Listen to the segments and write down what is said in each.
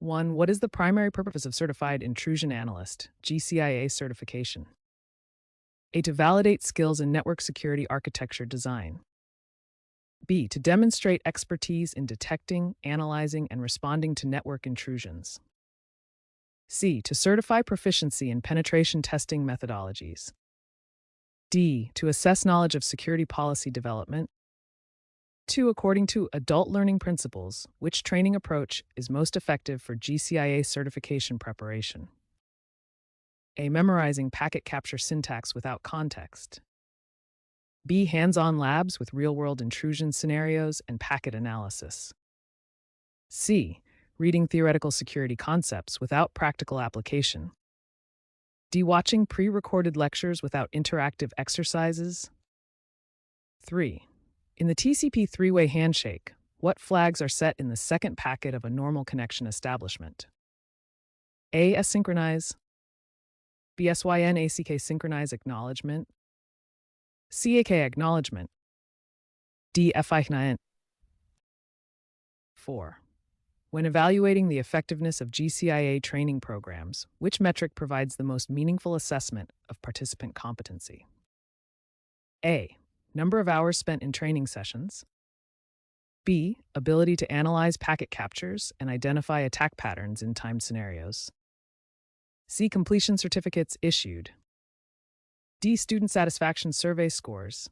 1. What is the primary purpose of Certified Intrusion Analyst, GCIA certification? A. To validate skills in network security architecture design. B. To demonstrate expertise in detecting, analyzing, and responding to network intrusions. C. To certify proficiency in penetration testing methodologies. D. To assess knowledge of security policy development. 2. According to adult learning principles, which training approach is most effective for GCIA certification preparation? A. Memorizing packet capture syntax without context. B. Hands-on labs with real-world intrusion scenarios and packet analysis. C. Reading theoretical security concepts without practical application. D. Watching pre-recorded lectures without interactive exercises. 3. In the TCP three-way handshake, what flags are set in the second packet of a normal connection establishment? A. Asynchronize. B. SYN-ACK synchronize acknowledgement. CAK acknowledgement. D. FIN. 4. When evaluating the effectiveness of GCIA training programs, which metric provides the most meaningful assessment of participant competency? A. Number of hours spent in training sessions. B. Ability to analyze packet captures and identify attack patterns in timed scenarios. C. Completion certificates issued. D. Student satisfaction survey scores.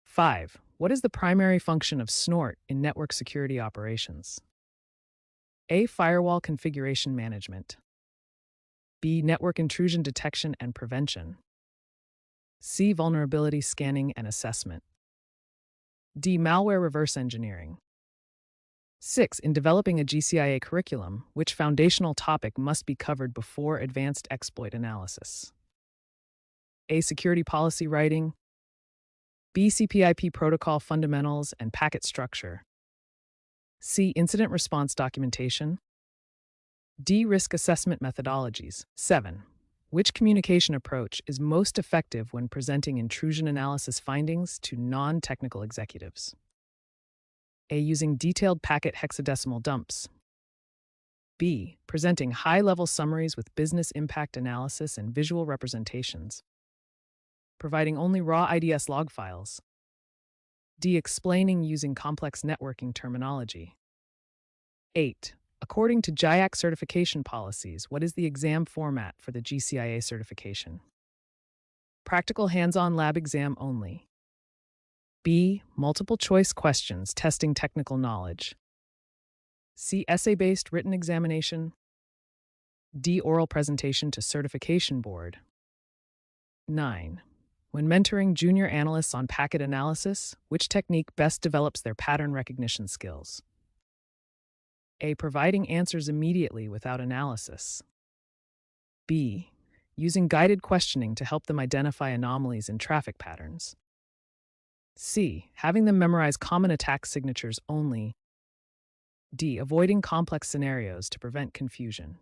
5. What is the primary function of snort in network security operations? A. Firewall configuration management. B. Network intrusion detection and prevention. C. Vulnerability scanning and assessment. D. Malware reverse engineering. 6. In developing a GCIA curriculum, which foundational topic must be covered before advanced exploit analysis? A. Security policy writing. B. CPIP protocol fundamentals and packet structure. C. Incident response documentation. D. Risk assessment methodologies. 7. Which communication approach is most effective when presenting intrusion analysis findings to non-technical executives? A. Using detailed packet hexadecimal dumps. B. Presenting high-level summaries with business impact analysis and visual representations. Providing only raw IDS log files. D. Explaining using complex networking terminology. 8. According to GIAC certification policies, what is the exam format for the GCIA certification? Practical hands-on lab exam only. B. Multiple choice questions testing technical knowledge. C. Essay-based written examination. D. Oral presentation to certification board. 9. When mentoring junior analysts on packet analysis, which technique best develops their pattern recognition skills? A. Providing answers immediately without analysis. B. Using guided questioning to help them identify anomalies in traffic patterns. C. Having them memorize common attack signatures only. D. Avoiding complex scenarios to prevent confusion.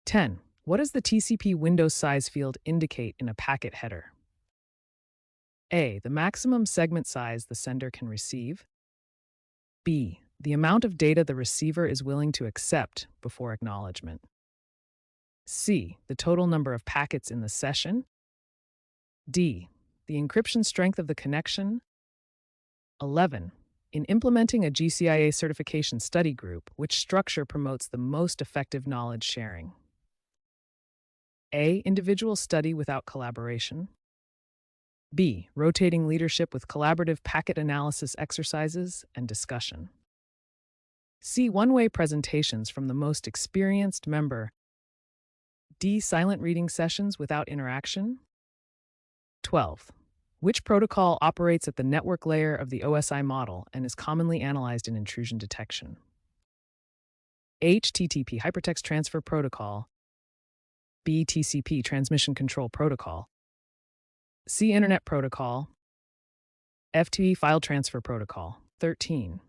10. What does the TCP window size field indicate in a packet header? A. The maximum segment size the sender can receive. B. The amount of data the receiver is willing to accept before acknowledgement. C. The total number of packets in the session. D. The encryption strength of the connection. 11. In implementing a GCIA certification study group, which structure promotes the most effective knowledge sharing? A. Individual study without collaboration. B. Rotating leadership with collaborative packet analysis exercises and discussion. C. One-way presentations from the most experienced member. D. Silent reading sessions without interaction. 12. Which protocol operates at the network layer of the OSI model and is commonly analyzed in intrusion detection? HTTP Hypertext Transfer Protocol. B. TCP Transmission Control Protocol. C. Internet Protocol. FTP File Transfer Protocol. 13.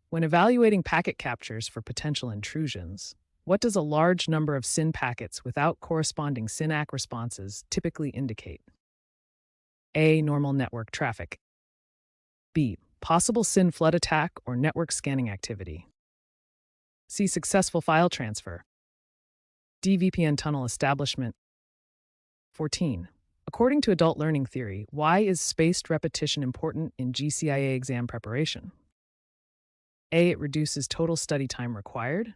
When evaluating packet captures for potential intrusions, what does a large number of SYN packets without corresponding SYN-ACK responses typically indicate? A. Normal network traffic. B. Possible SYN flood attack or network scanning activity. C. Successful file transfer. D. VPN tunnel establishment. 14. According to adult learning theory, why is spaced repetition important in GCIA exam preparation? A. It reduces total study time required.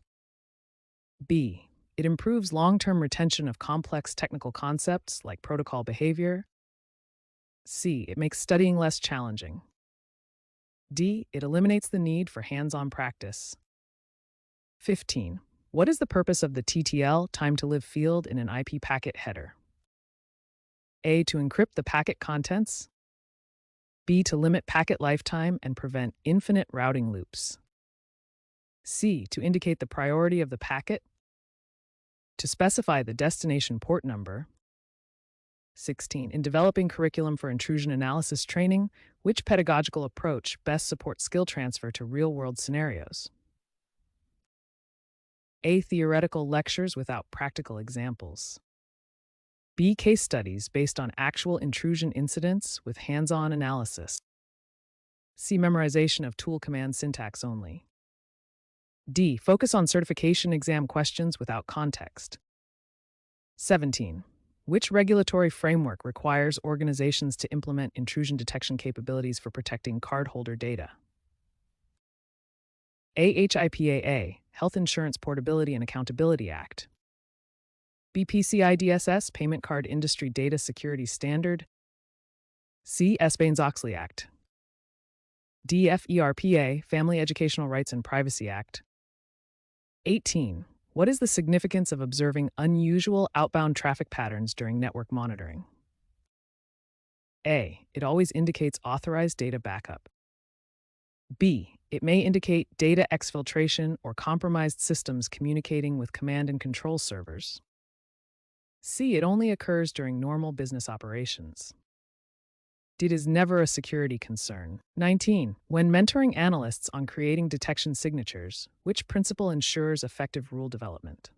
B. It improves long-term retention of complex technical concepts like protocol behavior. C. It makes studying less challenging. D. It eliminates the need for hands-on practice. 15. What is the purpose of the TTL, time to live field in an IP packet header? A. To encrypt the packet contents. B. To limit packet lifetime and prevent infinite routing loops. C. To indicate the priority of the packet. To specify the destination port number. 16. In developing curriculum for intrusion analysis training, which pedagogical approach best supports skill transfer to real-world scenarios? A. Theoretical lectures without practical examples. B. Case studies based on actual intrusion incidents with hands-on analysis. C. Memorization of tool command syntax only. D. Focus on certification exam questions without context. 17. Which regulatory framework requires organizations to implement intrusion detection capabilities for protecting cardholder data? A. HIPAA, Health Insurance Portability and Accountability Act. B. PCI-DSS, Payment Card Industry Data Security Standard. C. Sarbanes-Oxley Act. D. FERPA, Family Educational Rights and Privacy Act. 18. What is the significance of observing unusual outbound traffic patterns during network monitoring? A. It always indicates authorized data backup. B. It may indicate data exfiltration or compromised systems communicating with command and control servers. C. It only occurs during normal business operations. D. It is never a security concern. 19. When mentoring analysts on creating detection signatures, which principle ensures effective rule development?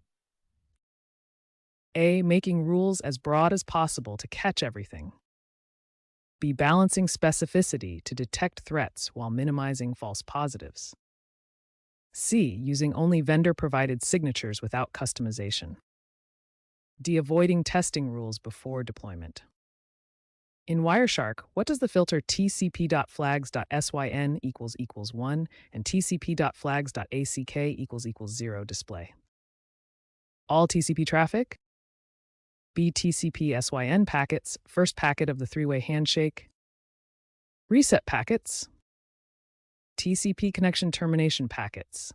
A. Making rules as broad as possible to catch everything. B. Balancing specificity to detect threats while minimizing false positives. C. Using only vendor-provided signatures without customization. D. Avoiding testing rules before deployment. In wireshark, what does the filter tcp.flags.syn == 1 and tcp.flags.ack == 0 display? All TCP traffic. B. TCP SYN packets, first packet of the three-way handshake. Reset packets. TCP connection termination packets.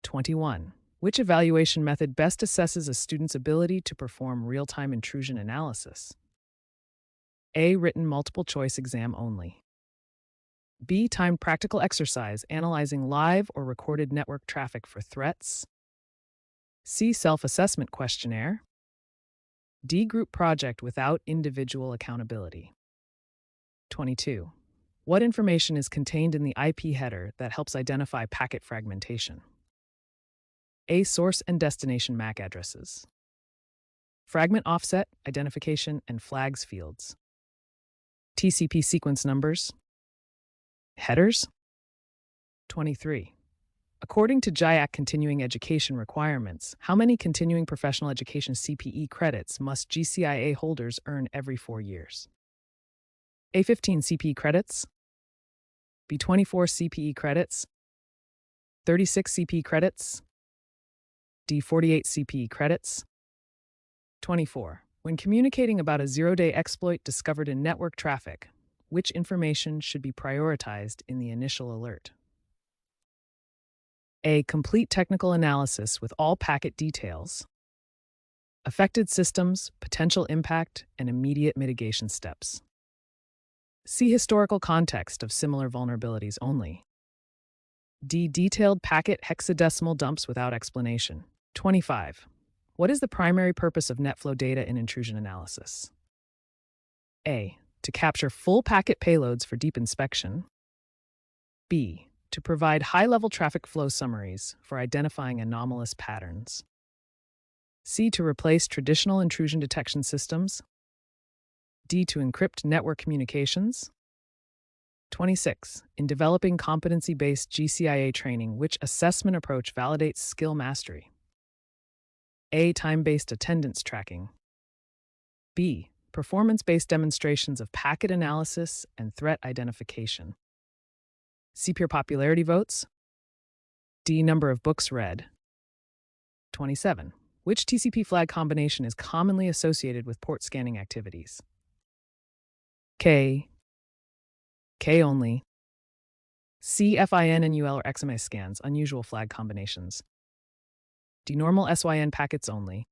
21. Which evaluation method best assesses a student's ability to perform real-time intrusion analysis? A. Written multiple choice exam only. B. Timed practical exercise analyzing live or recorded network traffic for threats. C. Self-assessment questionnaire. D. Group project without individual accountability. 22. What information is contained in the IP header that helps identify packet fragmentation? A. Source and destination MAC addresses. Fragment offset, identification, and flags fields. TCP sequence numbers. Headers. 23. According to GIAC continuing education requirements, how many continuing professional education CPE credits must GCIA holders earn every 4 years? A. 15 CPE credits. B. 24 CPE credits. 36 CPE credits. D. 48 CPE credits. 24. When communicating about a zero-day exploit discovered in network traffic, which information should be prioritized in the initial alert? A. Complete technical analysis with all packet details. Affected systems, potential impact, and immediate mitigation steps. See historical context of similar vulnerabilities only. D. Detailed packet hexadecimal dumps without explanation. 25. What is the primary purpose of NetFlow data in intrusion analysis? A. To capture full packet payloads for deep inspection. B. To provide high-level traffic flow summaries for identifying anomalous patterns. C. To replace traditional intrusion detection systems. D. To encrypt network communications. 26. In developing competency-based GCIA training, which assessment approach validates skill mastery? A. Time-based attendance tracking. B. Performance-based demonstrations of packet analysis and threat identification. C. Peer popularity votes. D. Number of books read. 27. Which TCP flag combination is commonly associated with port scanning activities? K. K only. C. FIN, NUL, or XMA scans, unusual flag combinations. D. Normal SYN packets only.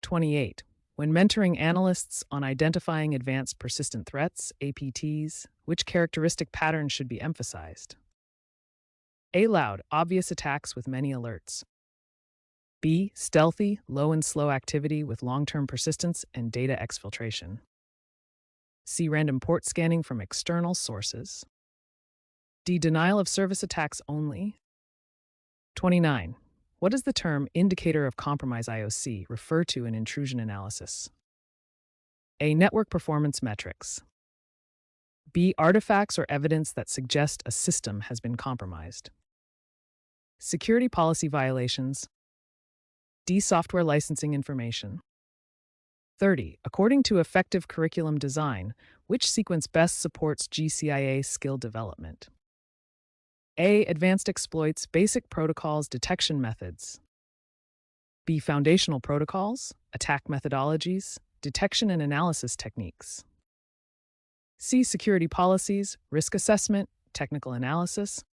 28. When mentoring analysts on identifying advanced persistent threats, APTs, which characteristic patterns should be emphasized? A. Loud, obvious attacks with many alerts. B. Stealthy, low and slow activity with long-term persistence and data exfiltration. C. Random port scanning from external sources. D. Denial of service attacks only. 29. What does the term indicator of compromise IOC refer to in intrusion analysis? A. Network performance metrics. B. Artifacts or evidence that suggest a system has been compromised. Security policy violations. D. Software licensing information. 30. According to effective curriculum design, which sequence best supports GCIA skill development? A. Advanced exploits, basic protocols, detection methods. B. Foundational protocols, attack methodologies, detection and analysis techniques. C. Security policies, risk assessment, technical analysis.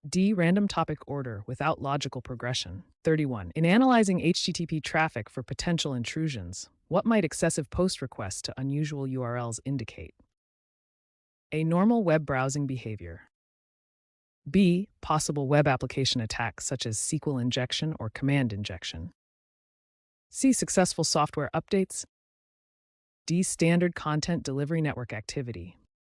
D. Random topic order without logical progression. 31. In analyzing HTTP traffic for potential intrusions, what might excessive post requests to unusual URLs indicate? A. Normal web browsing behavior. B. Possible web application attacks such as SQL injection or command injection. C. Successful software updates. D. Standard content delivery network activity.